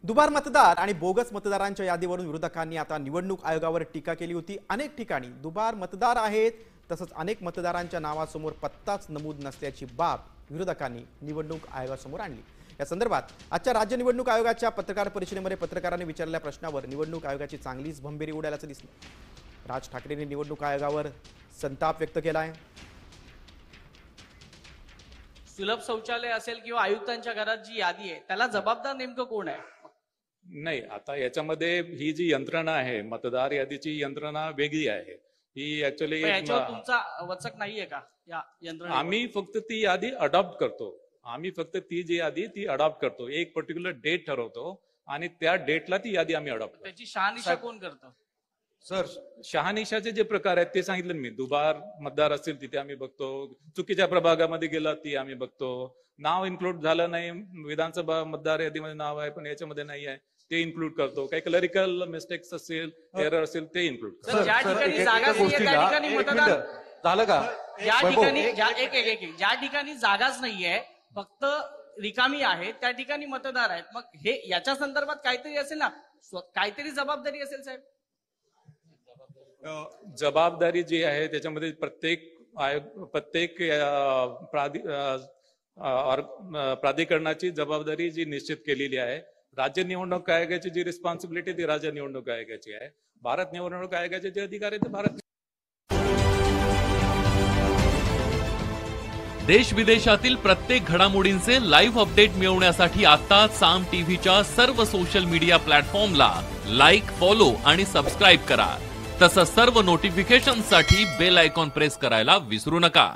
दुबार मतदार आणि बोगस मतदारांच्या यादीवरून विरोधकांनी आता निवडणूक आयोगावर टीका केली होती। अनेक ठिकाणी दुबार मतदार आहेत, तसंच अनेक मतदारांच्या नावासमोर पत्ताच नमूद नसल्याची बाब विरोधकांनी निवडणूक आयोगासमोर आणली। या संदर्भात आजच्या राज्य निवडणूक आयोगाच्या पत्रकार परिषदेमध्ये पत्रकारांनी विचारलेल्या प्रश्नावर निवडणूक आयोगाची चांगलीच भंबेरी उडाल्याचं दिसलं। राज ठाकरेंनी निवडणूक आयोगावर संताप व्यक्त केला आहे। सुलभ शौचालय असेल किंवा आयुक्तांच्या घरात जी यादी आहे त्याला जबाबदार नेमकं कोण आहे? नाही, आता याच्यामध्ये ही जी यंत्रणा आहे, मतदार यादीची यंत्रणा वेगळी आहे। ही ऍक्च्युअली याच्यावर तुमचा वचक नाहीये का या यंत्रणेवर? आम्ही फक्त ती यादी अडॉप्ट करतो। आम्ही फक्त ती जी यादी ती अडॉप्ट करतो, एक पर्टिक्युलर डेट ठरवतो आणि त्या डेटला ती यादी आम्ही अडॉप्ट करतो। त्याची शहानिशा कोण करतं? सर, शहानिशाचे जे प्रकार आहेत ते सांगितलं मी। दुबार मतदार असतील तिथे आम्ही बघतो, चुकीच्या प्रभागामध्ये गेला ती आम्ही बघतो, नाव इन्क्लूड झालं नाही, विधानसभा मतदार यादीमध्ये नाव आहे पण याच्यामध्ये नाही आहे ते इन्क्लूड करतो, काही क्लरिकल मिस्टेक्स असेल, एरर असेल ते इन्क्लूड करतो। ज्या ठिकाणी जागा नाहीये त्या ठिकाणी मतदार झालं का? ज्या ठिकाणी ज्या ठिकाणी जागाच नाहीये, फक्त रिकामी आहे त्या ठिकाणी मतदार आहेत, मग हे याच्या संदर्भात काहीतरी असेल ना, काहीतरी जबाबदारी असेल साहेब। जबाबदारी जी आहे त्याच्यामध्ये प्रत्येक प्राधिकरणाची जबाबदारी जी निश्चित केलेली आहे। राज्य निवडणूक आयोगाची जी रिस्पॉन्सिबिलिटी ती राज्य निवडणूक आयोगाची आहे। भारत निवडणूक आयोगाचे जे अधिकार आहेत ते भारत। देश विदेशातील प्रत्येक घडामोडींचे लाईव्ह अपडेट मिळवण्यासाठी आता साम टीव्हीच्या सर्व सोशल मीडिया प्लॅटफॉर्मला लाईक, फॉलो आणि सबस्क्राईब करा। तसंच सर्व नोटिफिकेशनसाठी बेल आयकॉन प्रेस करायला विसरू नका।